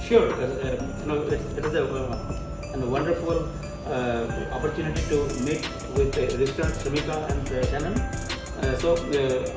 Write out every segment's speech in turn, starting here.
Sure. It is a wonderful opportunity to meet with ReStart, Shamika and Shannon.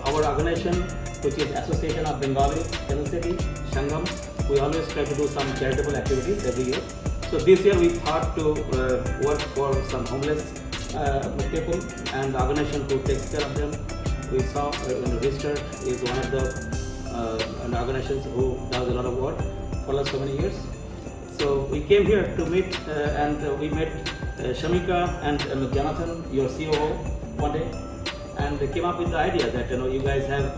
Our organization, which is Association of Bengali City, SANGAM, we always try to do some charitable activities every year. So this year we thought to work for some homeless people and the organization who takes care of them. We saw ReStart is one of the organizations who does a lot of work for last so many years. So we came here to meet and we met Shamika and Jonathan, your COO, one day, and they came up with the idea that you guys have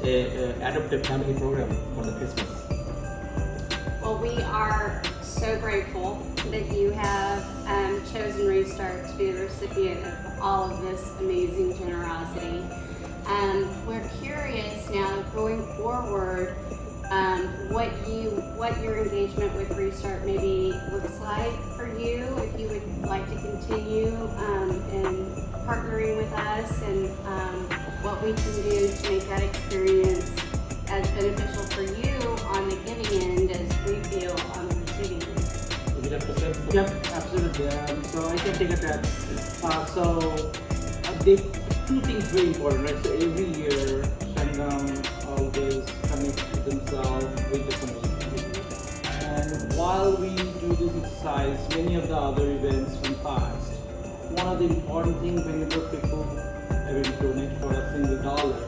a adopted family program for the Christmas. Well, we are so grateful that you have chosen ReStart to be the recipient of all of this amazing generosity. We're curious now, going forward, what your engagement with ReStart maybe looks like for you, if you would like to continue in partnering with us, and what we can do to make that experience as beneficial for you on the giving end as we feel on the receiving end. Would you like to say? Yep, absolutely. So I can take a tap. The two things very important, right? So every year, Sangam always connects themselves with the community. And while we do this exercise, many of the other events from past, one of the important things whenever people donate for a single dollar,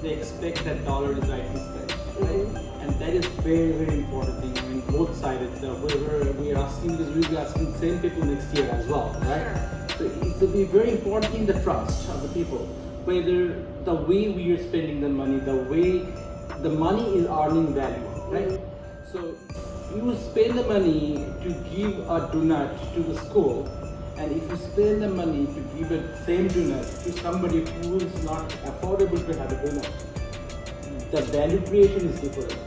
they expect that dollar is rightly spent, right? And that is very, very important thing. I mean, both sides. Whoever we are asking, because we'll be asking the same people next year as well, right? So it's a very important thing, the trust of the people. Whether the way we are spending the money, the way the money is earning value, right? So you spend the money to give a donut to the school, and if you spend the money to give the same donut to somebody who is not affordable to have a donut, the value creation is different.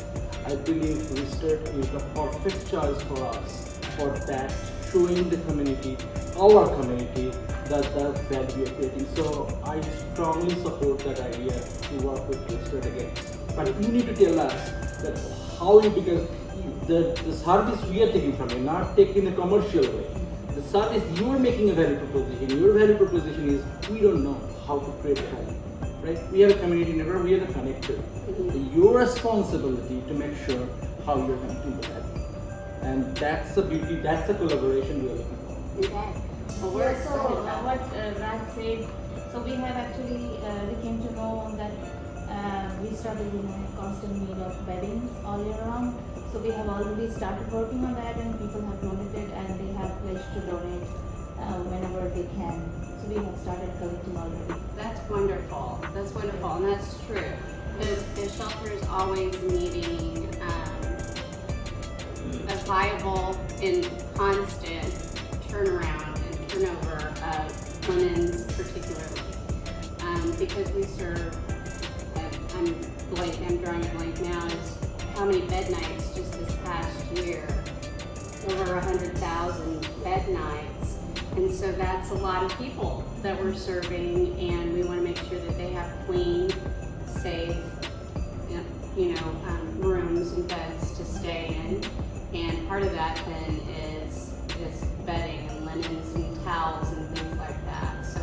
I believe ReStart is the perfect choice for us for that, showing the community, our community, that the value we are creating. So I strongly support that idea to work with ReStart again. But you need to tell us that how you, because the service we are taking from you, not taking a commercial way. The service you are making a value proposition. Your value proposition is we don't know how to create value. Right? We are a community network, we are the connector. Your responsibility to make sure how you're connecting with that. And that's the beauty, that's the collaboration we are looking for. Okay. Well, we're Yeah, so excited about what Raj said, so we have actually, we came to know that ReStart is in a constant need of bedding all year round. So we have already started working on that, and people have donated and they have pledged to donate whenever they can. So we have started collecting already. That's wonderful. That's wonderful, and that's true. The shelter is always needing a viable and constant turnaround and turnover of linens, particularly, because we serve. I'm drawing a blank now. Is how many bed nights just this past year? Over 100,000 bed nights. And so that's a lot of people that we're serving, and we want to make sure that they have clean, safe, rooms and beds to stay in. And part of that then is bedding and linens and towels and things like that. So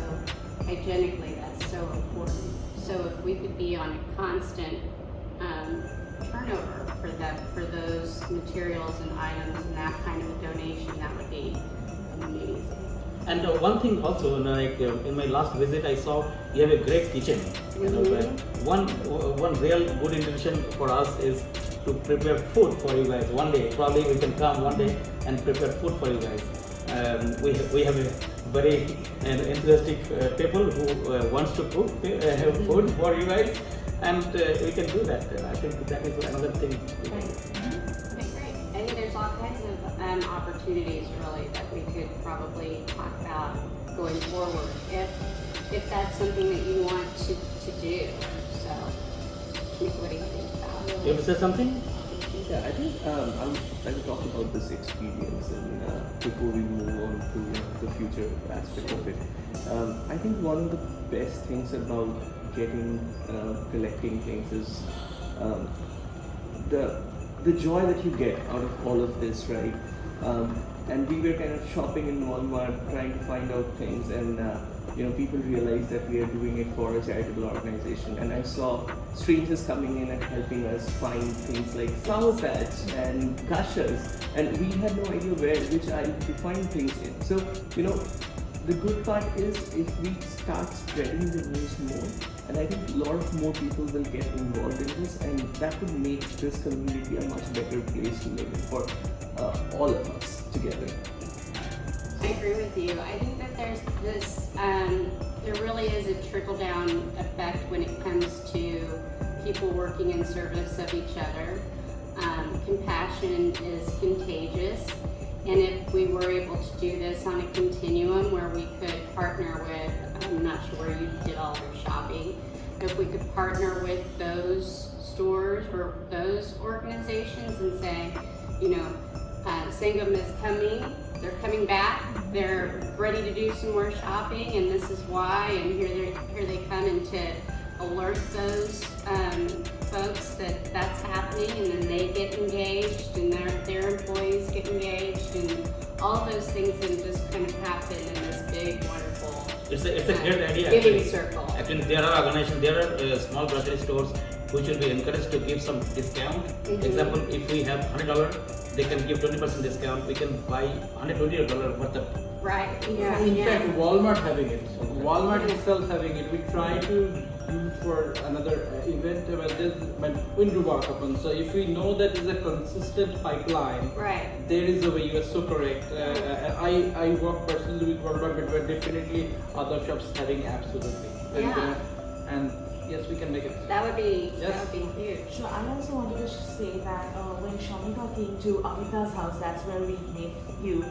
hygienically, that's so important. So if we could be on a constant turnover for those materials and items and that kind of a donation, that would be amazing. And one thing also, in my last visit, I saw you have a great kitchen. One real good intention for us is to prepare food for you guys. One day, probably we can come one day and prepare food for you guys. We have a very enthusiastic people who wants to cook food for you guys, and we can do that. I think that is another thing. Okay, great. I think there's all kinds of opportunities really that we could probably talk about going forward if that's something that you want to do. So, what do you think about it? You want to say something? Yeah, I think I would like to talk about this experience and before we move on to the future aspect of it. I think one of the best things about collecting things is the joy that you get out of all of this, right? And we were kind of shopping in Walmart, trying to find out things, and people realized that we are doing it for a charitable organization. And I saw strangers coming in and helping us find things like Sour Patch and Gushers, and we had no idea which aisle to find things in. So, the good part is if we start spreading the news more, and I think a lot of more people will get involved in this, and that would make this community a much better place to live in for all of us together. I agree with you. I think that there's this, there really is a trickle-down effect when it comes to people working in service of each other. Compassion is contagious, and if we were able to do this on a continuum where we could partner with, I'm not sure where you did all your shopping, if we could partner with those stores or those organizations and say, Sangam is coming, they're coming back, they're ready to do some more shopping, and this is why, and here they come, and to alert those folks that that's happening, and then they get engaged, and their employees get engaged, and all of those things then just kind of happen in this big, wonderful It's a great idea. giving circle. Actually, there are organizations, there are small grocery stores which will be encouraged to give some discount. Example, if we have $100, they can give 20% discount. We can buy $120 worth of. Right. Yeah. In yeah. fact, Walmart having it. Walmart itself having it. We try to do for another event when Windruba happens. So if we know that is a consistent pipeline, Right. there is a way. You are so correct. I work personally with Walmart, but definitely other shops having absolutely. Yeah. And yes, we can make it. That would be Yes. that would be huge. So I also wanted to say that when Shamika came to Amita's house, that's where we met you.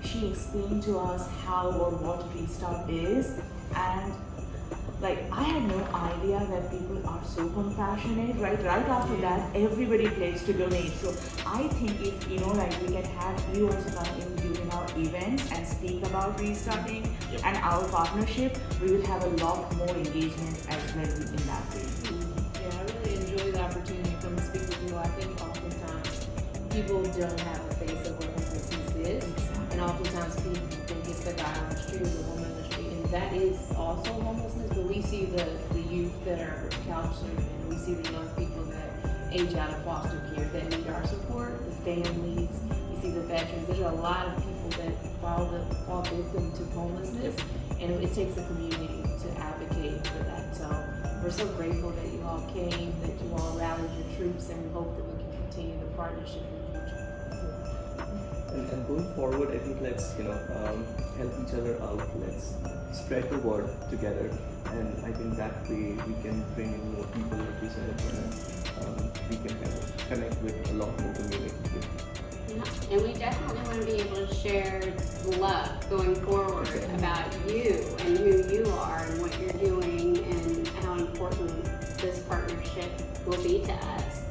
She explained to us how or what ReStart is, and I had no idea that people are so compassionate. Right after that, everybody pledged to donate. So I think if we can have you also come in during our events and speak about restarting and our partnership, we will have a lot more engagement as well in that way. Yeah, I really enjoy the opportunity to come and speak with you. I think oftentimes people don't have a face of what homelessness is. And oftentimes people think it's the guy on the street or the woman on the street. And that is also homelessness, but we see the youth that are couch surfing, and we see the young people that age out of foster care that need our support, the families, we see the veterans. There's a lot of people that fall victim to homelessness, and it takes a community to advocate for that. So we're so grateful that you all came, that you all rallied your troops, and we hope that we can continue the partnership in the future. And going forward, I think let's help each other out. Let's spread the word together, and I think that way we can bring in more people like you said, and we can kind of connect with a lot more community. Yeah. And we definitely want to be able to share love going forward about you and who you are and what you're doing and how important this partnership will be to us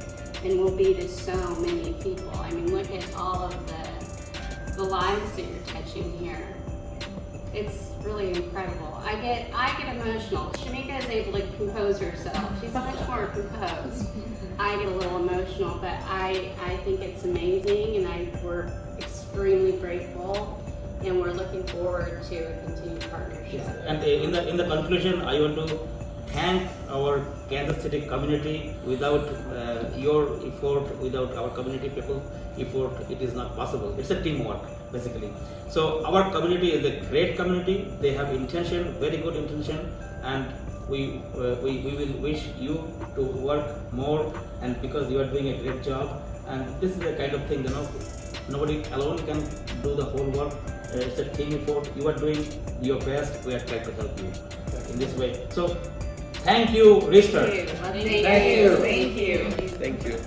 and will be to so many people. I mean, look at all of the lives that you're touching here. It's really incredible. I get emotional. Shamika is able to compose herself. She's much more composed. I get a little emotional, but I think it's amazing, and we're extremely grateful, and we're looking forward to a continued partnership. And in the conclusion, I want to thank our Kansas City community. Without your effort, without our community people effort, it is not possible. It's a teamwork, basically. So our community is a great community. They have intention, very good intention, and we will wish you to work more, and because you are doing a great job. And this is the kind of thing, nobody alone can do the whole work. It's a team effort. You are doing your best. We are trying to help you in this way. So thank you, ReStart. Thank you. Thank you.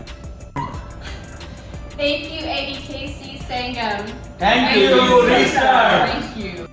Thank you, ABKC-SANGAM. Thank you, ReStart. Thank you.